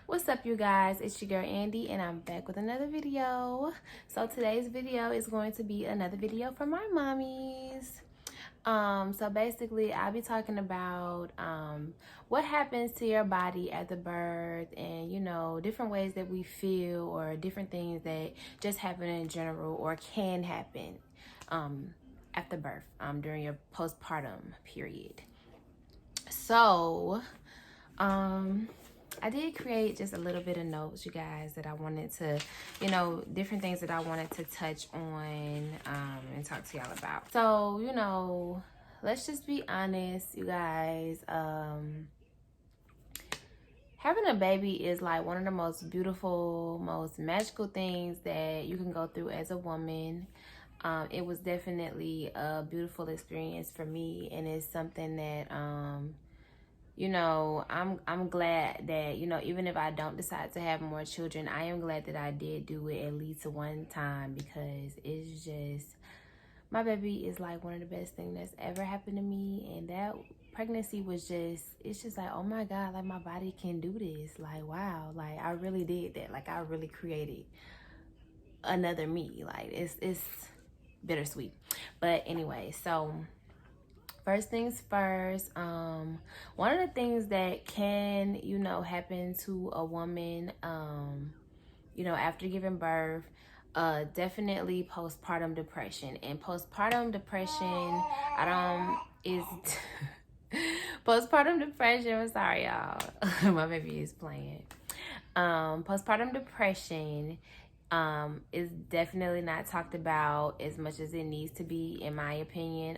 What's up, you guys? It's your girl Andy, and I'm back with another video. So today's video is going to be another video for my mommies. So basically I'll be talking about what happens to your body at the birth, and different ways that we feel, or different things that just happen in general or can happen after birth during your postpartum period. So I did create just a little bit of notes, you guys, that I wanted to, different things that I wanted to touch on and talk to y'all about. So, let's just be honest, you guys. Having a baby is like one of the most beautiful, most magical things that you can go through as a woman. It was definitely a beautiful experience for me, and it's something that I'm glad that, even if I don't decide to have more children, I am glad that I did do it at least one time, because it's just, my baby is like one of the best things that's ever happened to me. And that pregnancy was it's just like, oh my God, like my body can do this. Like, wow, like I really did that. Like I really created another me. Like it's bittersweet. But anyway, so first things first, one of the things that can, happen to a woman, after giving birth, definitely postpartum depression. And postpartum depression, postpartum depression, I'm sorry, y'all. My baby is playing. Postpartum depression is definitely not talked about as much as it needs to be, in my opinion.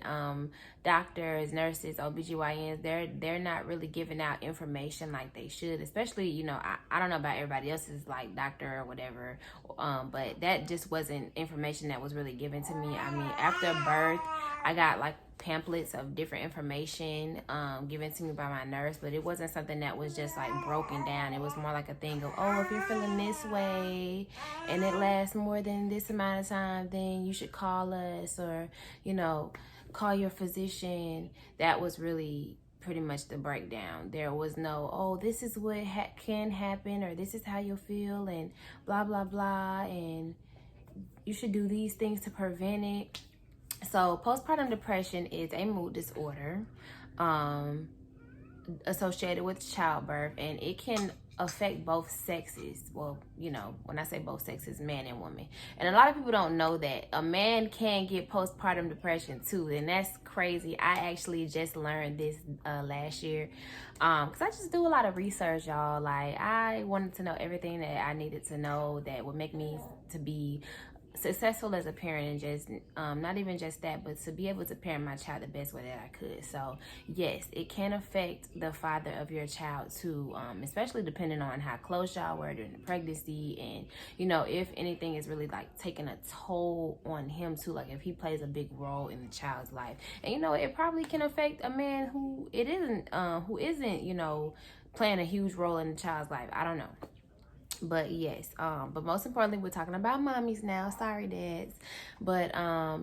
Doctors, nurses, OBGYNs, they're not really giving out information like they should, especially, I don't know about everybody else's like doctor or whatever, but that just wasn't information that was really given to me. I mean, after birth, I got like pamphlets of different information given to me by my nurse, but it wasn't something that was just like broken down. It was more like a thing of, oh, if you're feeling this way and it lasts more than this amount of time, then you should call us, or call your physician. That was really pretty much the breakdown. There was no, oh, this is what can happen, or this is how you'll feel, and blah blah blah, and you should do these things to prevent it. So postpartum depression is a mood disorder associated with childbirth, and it can affect both sexes. Well, when I say both sexes, man and woman. And a lot of people don't know that a man can get postpartum depression too, and that's crazy. I actually just learned this last year, because I just do a lot of research, y'all. Like, I wanted to know everything that I needed to know that would make me to be successful as a parent, and just not even just that, but to be able to parent my child the best way that I could. So yes, it can affect the father of your child too, especially depending on how close y'all were during the pregnancy, and if anything is really like taking a toll on him too, like if he plays a big role in the child's life. And it probably can affect a man who isn't playing a huge role in the child's life. I don't know. But yes, but most importantly, we're talking about mommies now. Sorry, dads. But a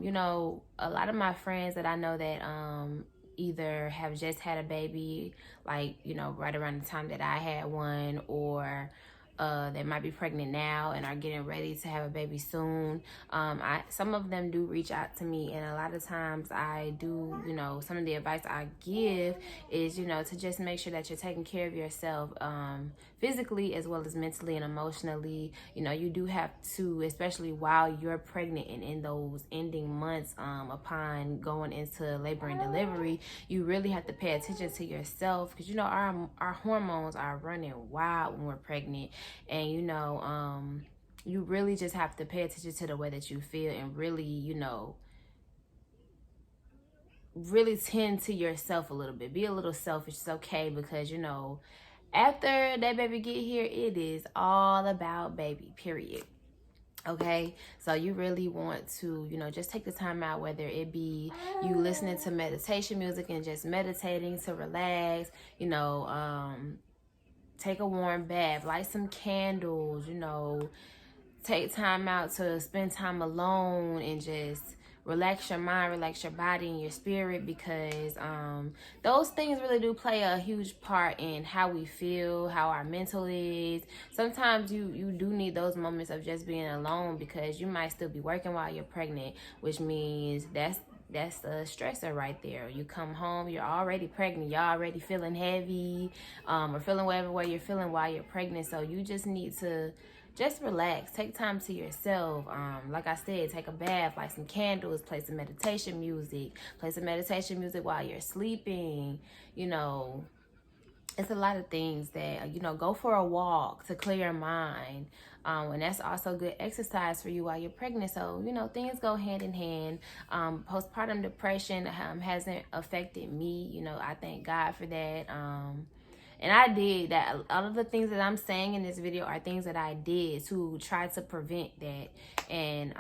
lot of my friends that I know that either have just had a baby, like right around the time that I had one, or they might be pregnant now and are getting ready to have a baby soon. Some of them do reach out to me, and a lot of times I do, some of the advice I give is, to just make sure that you're taking care of yourself, physically as well as mentally and emotionally. You do have to, especially while you're pregnant and in those ending months, upon going into labor and delivery, you really have to pay attention to yourself, because our hormones are running wild when we're pregnant. And you really just have to pay attention to the way that you feel, and really really tend to yourself a little bit. Be a little selfish. It's okay, because after that baby get here, it is all about baby, period. Okay, so you really want to just take the time out, whether it be you listening to meditation music and just meditating to relax, take a warm bath, light some candles, take time out to spend time alone and just relax your mind, relax your body and your spirit, because those things really do play a huge part in how we feel, how our mental is. Sometimes you do need those moments of just being alone, because you might still be working while you're pregnant, which means that's a stressor right there. You come home, you're already pregnant, you're already feeling heavy, or feeling whatever way you're feeling while you're pregnant. So you just need to just relax, take time to yourself. Like I said, take a bath, light some candles, play some meditation music, while you're sleeping. You know, it's a lot of things that, go for a walk to clear your mind. And that's also good exercise for you while you're pregnant. So, things go hand in hand. Postpartum depression hasn't affected me. I thank God for that. And I did that. All of the things that I'm saying in this video are things that I did to try to prevent that. And,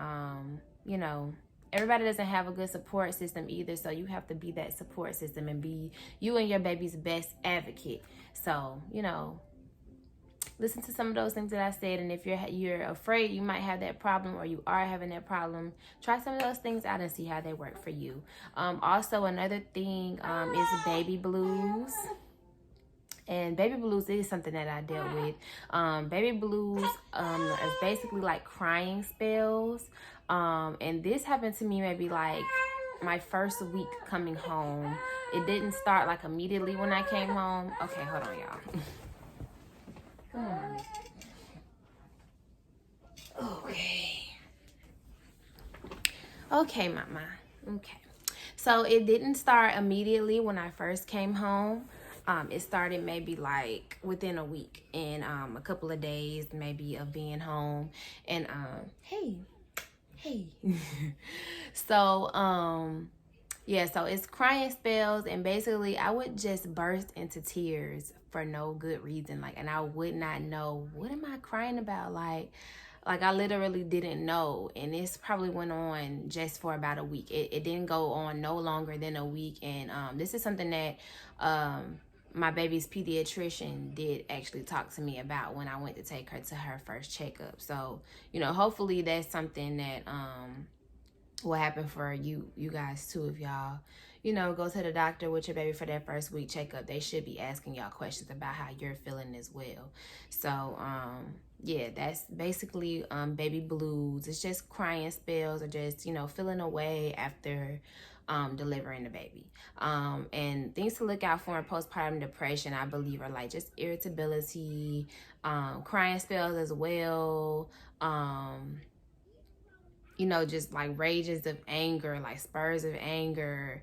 everybody doesn't have a good support system either. So you have to be that support system and be you and your baby's best advocate. So, listen to some of those things that I said. And if you're afraid you might have that problem, or you are having that problem, try some of those things out and see how they work for you. Also, another thing is baby blues. And baby blues is something that I dealt with. Baby blues is basically like crying spells. And this happened to me maybe like my first week coming home. It didn't start like immediately when I came home. Okay, hold on, y'all. Come on. Okay, mama. Okay. So it didn't start immediately when I first came home. It started maybe like within a week and a couple of days maybe of being home. And hey. So yeah, so it's crying spells, and basically I would just burst into tears for no good reason. Like, and I would not know, what am I crying about? Like I literally didn't know. And this probably went on just for about a week. It didn't go on no longer than a week. And this is something that my baby's pediatrician did actually talk to me about when I went to take her to her first checkup. So, hopefully that's something that will happen for you guys too. If y'all, go to the doctor with your baby for that first week checkup, they should be asking y'all questions about how you're feeling as well. So, yeah, that's basically baby blues. It's just crying spells, or just, feeling away after delivering the baby. And things to look out for in postpartum depression, I believe, are like just irritability, crying spells as well, just like rages of anger, like spurs of anger.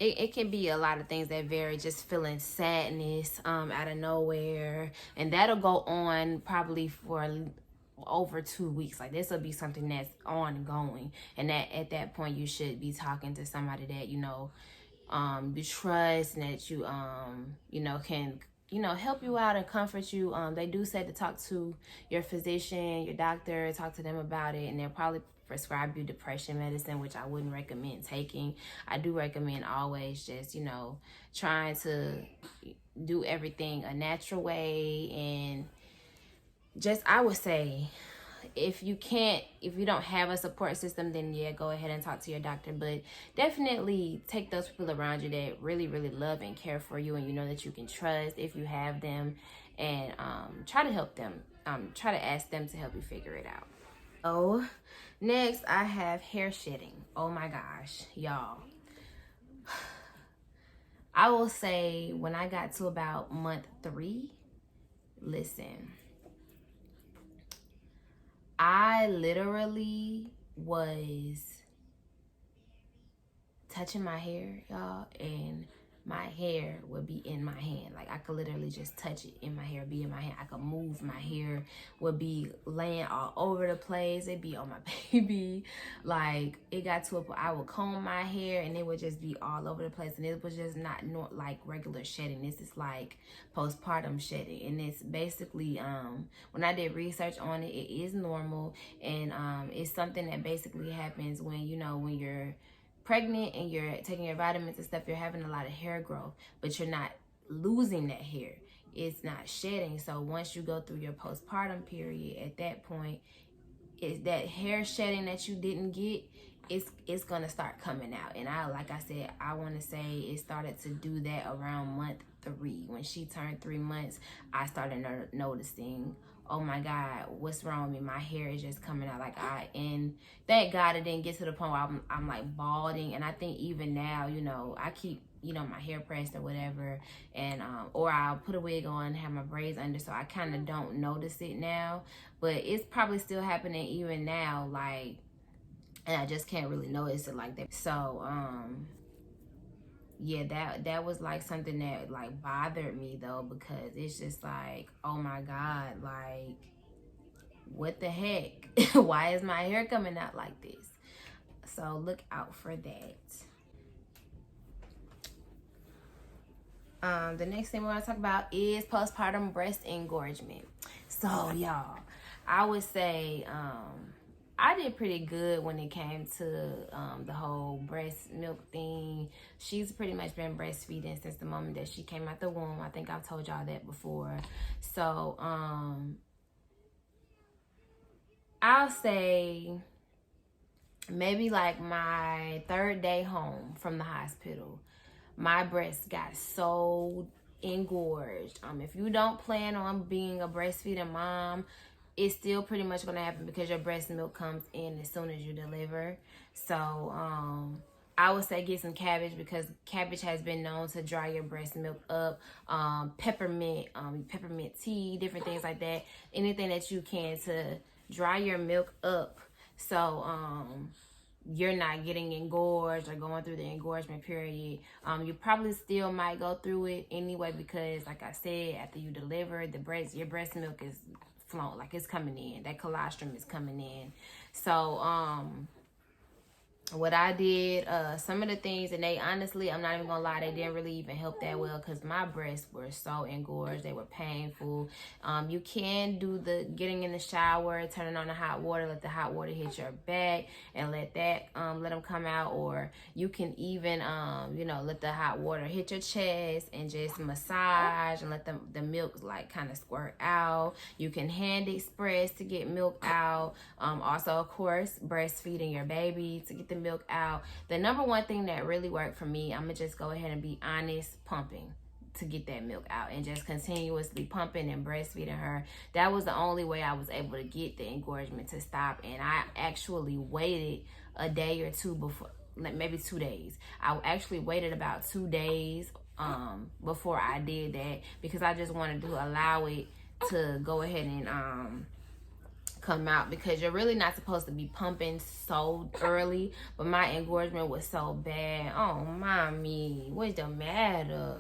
It can be a lot of things that vary, just feeling sadness out of nowhere. And that'll go on probably for over 2 weeks. Like, this will be something that's ongoing, and that at that point you should be talking to somebody that you trust, and that you can help you out and comfort you. They do say to talk to your physician, your doctor, talk to them about it, and they'll probably prescribe you depression medicine, which I wouldn't recommend taking. I do recommend always just trying to do everything a natural way. And just, I would say, if you don't have a support system, then yeah, go ahead and talk to your doctor. But definitely take those people around you that really, really love and care for you, and that you can trust if you have them, and try to help them. Try to ask them to help you figure it out. So next, I have hair shedding. Oh my gosh, y'all. I will say, when I got to about month 3, listen, I literally was touching my hair, y'all, and my hair would be in my hand. Like, I could literally just touch it in my hair, be in my hand. I could move my hair, would be laying all over the place. It'd be on my baby. Like, it got to a point I would comb my hair and it would just be all over the place. And it was just not like regular shedding. This is like postpartum shedding. And it's basically, when I did research on it, it is normal. And it's something that basically happens when, when you're pregnant and you're taking your vitamins and stuff, you're having a lot of hair growth, but you're not losing that hair. It's not shedding. So once you go through your postpartum period, at that point, is that hair shedding that you didn't get it's gonna start coming out. And like I said, I want to say it started to do that around month 3. When she turned 3 months, I started noticing, oh my God, what's wrong with me? My hair is just coming out. And thank God it didn't get to the point where I'm like balding. And I think even now, I keep, my hair pressed or whatever, and or I'll put a wig on and have my braids under, so I kind of don't notice it now. But it's probably still happening even now, like, and I just can't really notice it like that. So yeah, that was like something that like bothered me though, because it's just like, oh my God, like, what the heck? Why is my hair coming out like this? So look out for that. The next thing we're going to talk about is postpartum breast engorgement. So y'all, I would say I did pretty good when it came to the whole breast milk thing. She's pretty much been breastfeeding since the moment that she came out the womb. I think I've told y'all that before. So I'll say maybe like my 3rd day home from the hospital, my breast got so engorged. If you don't plan on being a breastfeeding mom, it's still pretty much going to happen, because your breast milk comes in as soon as you deliver. So I would say get some cabbage, because cabbage has been known to dry your breast milk up. Peppermint tea, different things like that. Anything that you can to dry your milk up, so you're not getting engorged or going through the engorgement period. You probably still might go through it anyway, because like I said, after you deliver, your breast milk is flowing, like it's coming in. That colostrum is coming in. So what I did, some of the things, and they honestly, I'm not even gonna lie, they didn't really even help that well, because my breasts were so engorged. They were painful. You can do the getting in the shower, turning on the hot water, let the hot water hit your back and let them come out. Or you can even let the hot water hit your chest and just massage and let the milk like kind of squirt out. You can hand express to get milk out. Also, of course, breastfeeding your baby to get the milk out. The number one thing that really worked for me, I'm gonna just go ahead and be honest, pumping to get that milk out, and just continuously pumping and breastfeeding her. That was the only way I was able to get the engorgement to stop. And I actually waited a day or two before, like maybe 2 days. I actually waited about 2 days before I did that, because I just wanted to allow it to go ahead and come out, because you're really not supposed to be pumping so early. But my engorgement was so bad. Oh, mommy, what's the matter?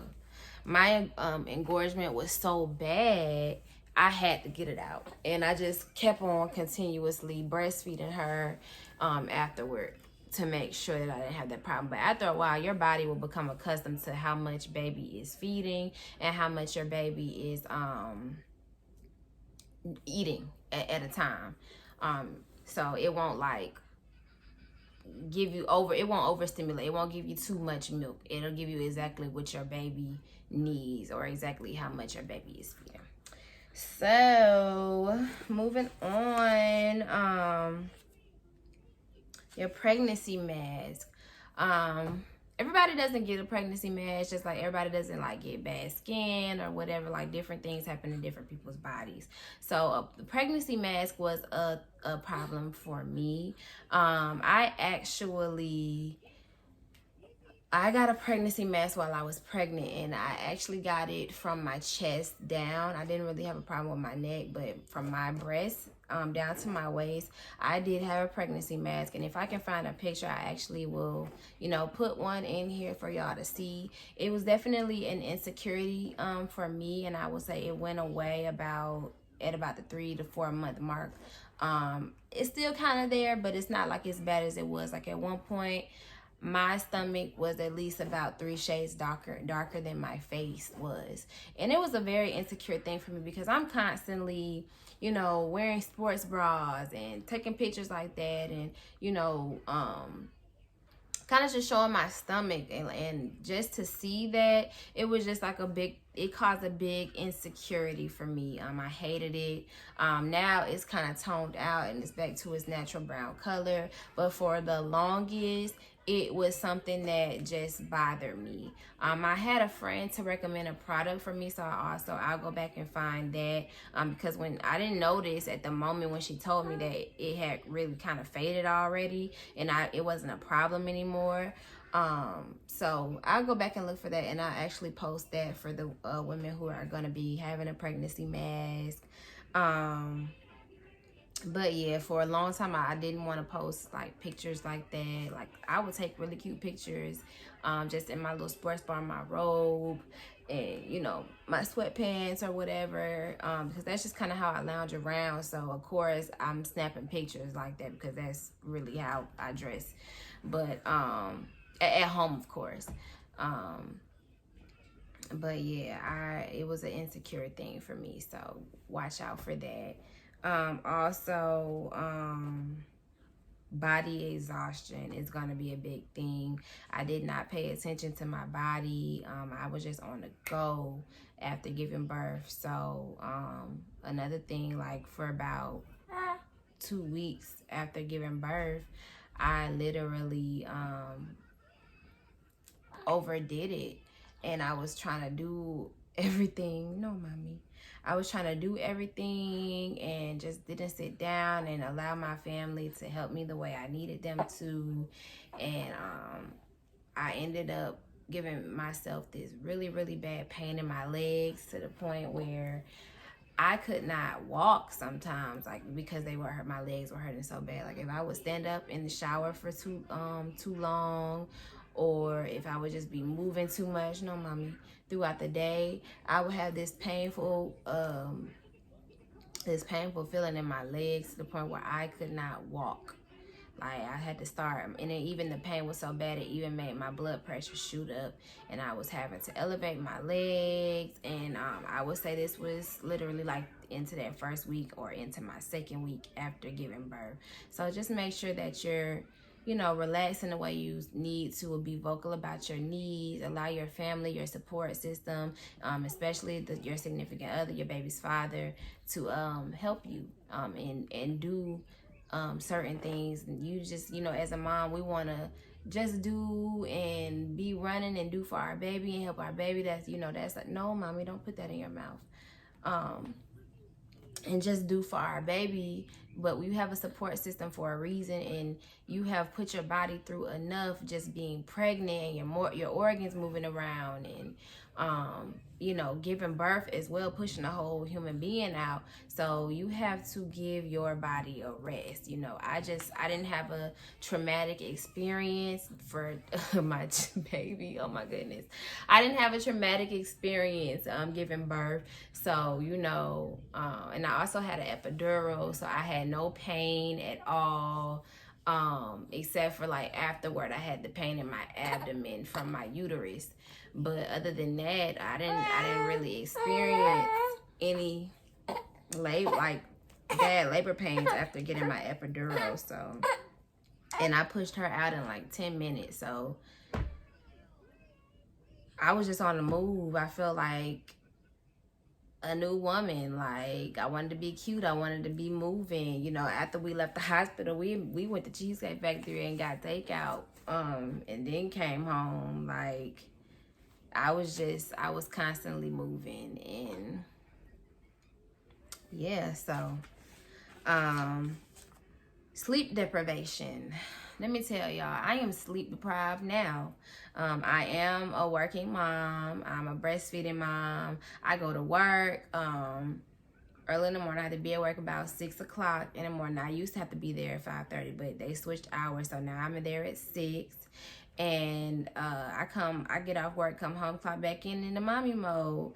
My engorgement was so bad, I had to get it out, and I just kept on continuously breastfeeding her afterward, to make sure that I didn't have that problem. But after a while, your body will become accustomed to how much baby is feeding and how much your baby is eating at a time. So it won't like give you it won't overstimulate. It won't give you too much milk. It'll give you exactly what your baby needs, or exactly how much your baby is feeding. So moving on, your pregnancy mask. Everybody doesn't get a pregnancy mask, just like everybody doesn't like get bad skin or whatever. Like different things happen in different people's bodies. So the pregnancy mask was a problem for me. I got a pregnancy mask while I was pregnant, and I actually got it from my chest down. I didn't really have a problem with my neck, but from my breast down to my waist, I did have a pregnancy mask. And if I can find a picture, I actually will, put one in here for y'all to see. It was definitely an insecurity for me, and I would say it went away at about the 3 to 4 month mark. It's still kind of there, but it's not like as bad as it was. Like at one point, my stomach was at least about 3 shades darker than my face was. And it was a very insecure thing for me, because I'm constantly, wearing sports bras and taking pictures like that, and, kind of just showing my stomach, and just to see that, it was just like a big it caused a big insecurity for me. I hated it. Now it's kind of toned out and it's back to its natural brown color. But for the longest, it was something that just bothered me. I had a friend to recommend a product for me, so I'll go back and find that, because when I didn't notice at the moment when she told me that it had really kind of faded already, and it wasn't a problem anymore. So I'll go back and look for that, and I'll actually post that for the women who are going to be having a pregnancy mask. But yeah, for a long time I didn't want to post like pictures like that. Like I would take really cute pictures just in my little sports bar, my robe, and you know, my sweatpants or whatever, because that's just kind of how I lounge around. So of course I'm snapping pictures like that because that's really how I dress. But at home, of course. But yeah, it was an insecure thing for me, so watch out for that. Also, body exhaustion is going to be a big thing. I did not pay attention to my body. I was just on the go after giving birth. So another thing, like for about 2 weeks after giving birth, I literally overdid it, and I was trying to do everything. No, mommy. I was trying to do everything and just didn't sit down and allow my family to help me the way I needed them to. And I ended up giving myself this really, really bad pain in my legs to the point where I could not walk sometimes, like because my legs were hurting so bad. Like if I would stand up in the shower for too long, or if I would just be moving too much, no, mommy, throughout the day, I would have this painful feeling in my legs to the point where I could not walk. Like I had to start, and then even the pain was so bad it even made my blood pressure shoot up, and I was having to elevate my legs. And I would say this was literally like into that first week or into my second week after giving birth. So just make sure that you're, you know, relax in the way you need to, be vocal about your needs, allow your family, your support system, especially your significant other, your baby's father, to help you and do certain things. And you just, you know, as a mom, we want to just do and be running and do for our baby and help our baby. That's, you know, that's like, no, mommy, don't put that in your mouth. And just do for our baby. But we have a support system for a reason, and you have put your body through enough just being pregnant and your organs moving around, and you know, giving birth as well, pushing a whole human being out. So you have to give your body a rest. You know, I didn't have a traumatic experience for my baby. Oh my goodness. I didn't have a traumatic experience giving birth. So, you know, and I also had an epidural, so I had no pain at all. Except for like afterward, I had the pain in my abdomen from my uterus. But other than that, I didn't really experience any bad labor pains after getting my epidural. So, and I pushed her out in like 10 minutes. So I was just on the move. I felt like a new woman. Like I wanted to be cute. I wanted to be moving. You know, after we left the hospital, we went to Cheesecake Factory and got takeout. And then came home. Like I was constantly moving. And yeah, so sleep deprivation. Let me tell y'all, I am sleep deprived now. I am a working mom. I'm a breastfeeding mom. I go to work early in the morning. I have to be at work about 6 o'clock in the morning. I used to have to be there at 5:30, but they switched hours, so now I'm there at 6. And I get off work, come home, clock back in the mommy mode.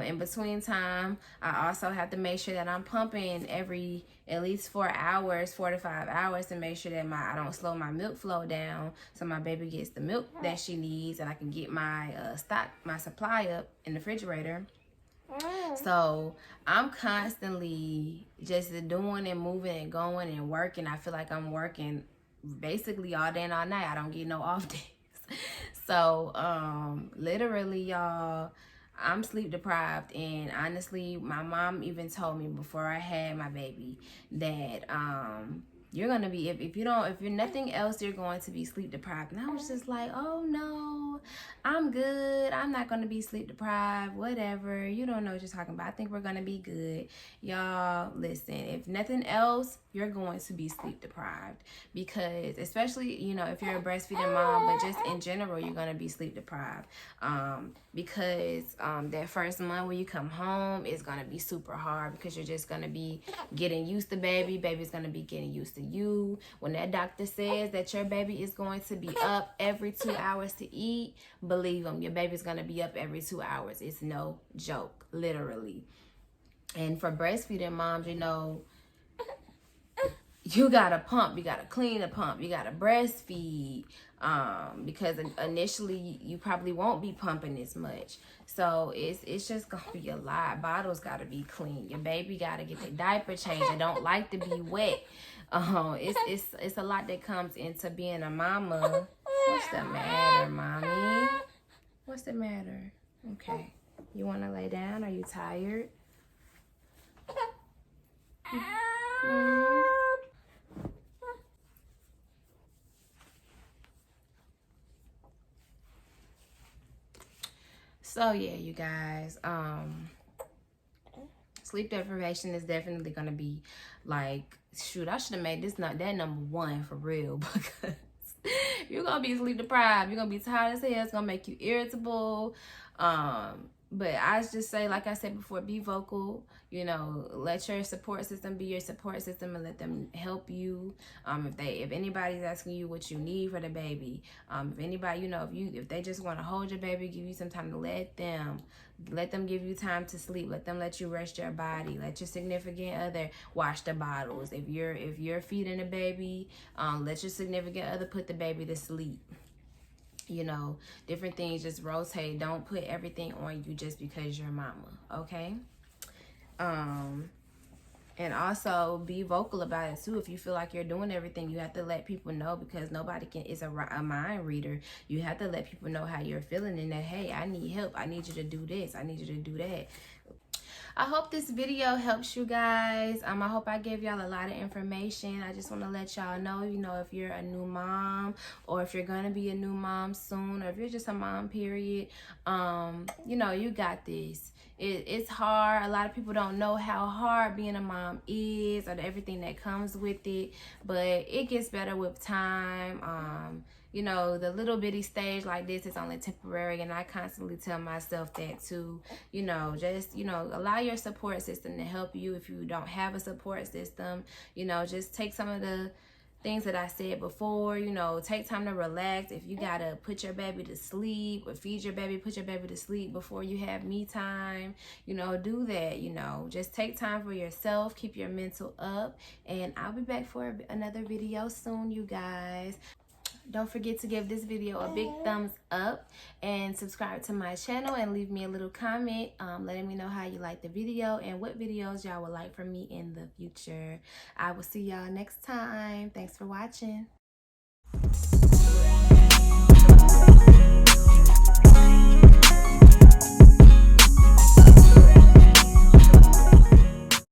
In between time, I also have to make sure that I'm pumping every at least 4 hours, 4 to 5 hours, to make sure that I don't slow my milk flow down, so my baby gets the milk that she needs, and I can get my supply up in the refrigerator. So I'm constantly just doing and moving and going and working. I feel like I'm working basically all day and all night. I don't get no off days. So literally, y'all, I'm sleep deprived, and honestly, my mom even told me before I had my baby that you're gonna be, if you're nothing else, you're going to be sleep deprived. And I was just like, oh no, I'm good. I'm not gonna be sleep deprived. Whatever. You don't know what you're talking about. I think we're gonna be good. Y'all, listen. If nothing else, you're going to be sleep deprived, because especially, you know, if you're a breastfeeding mom, but just in general, you're gonna be sleep deprived. Because that first month when you come home, it's gonna be super hard, because you're just gonna be getting used to baby's gonna be getting used to you. When that doctor says that your baby is going to be up every 2 hours to eat, believe them, your baby's gonna be up every 2 hours. It's no joke, literally. And for breastfeeding moms, you know, you gotta pump, you gotta clean the pump, you gotta breastfeed, because initially you probably won't be pumping as much. So it's just gonna be a lot. Bottles gotta be clean. Your baby gotta get their diaper changed. They don't like to be wet. It's a lot that comes into being a mama. What's the matter, mommy? What's the matter? Okay. You wanna lay down? Are you tired? So yeah, you guys, sleep deprivation is definitely gonna be like, shoot, I should have made this that number one for real, because you're gonna be sleep deprived. You're gonna be tired as hell. It's gonna make you irritable. But I just say, like I said before, be vocal. You know, let your support system be your support system, and let them help you. If anybody's asking you what you need for the baby, if anybody, you know, if they just want to hold your baby, give you some time, to let them give you time to sleep. Let you rest your body. Let your significant other wash the bottles. If you're feeding the baby, let your significant other put the baby to sleep. You know, different things, just rotate. Don't put everything on you just because you're mama, okay? And also be vocal about it too. If you feel like you're doing everything, you have to let people know, because nobody is a mind reader. You have to let people know how you're feeling, and that, hey, I need help. I need you to do this. I need you to do that. I hope this video helps you guys. I hope I gave y'all a lot of information. I just want to let y'all know, you know, if you're a new mom, or if you're going to be a new mom soon, or if you're just a mom, period, you know, you got this. It's hard. A lot of people don't know how hard being a mom is, or everything that comes with it, but it gets better with time. You know, the little bitty stage like this is only temporary, and I constantly tell myself that too. You know, just, you know, allow your support system to help you. If you don't have a support system, you know, just take some of the things that I said before. You know, take time to relax. If you gotta put your baby to sleep, or feed your baby, put your baby to sleep before you have me time, you know, do that. You know, just take time for yourself, keep your mental up, and I'll be back for another video soon, you guys. Don't forget to give this video a big thumbs up, and subscribe to my channel, and leave me a little comment letting me know how you like the video and what videos y'all would like from me in the future. I will see y'all next time. Thanks for watching.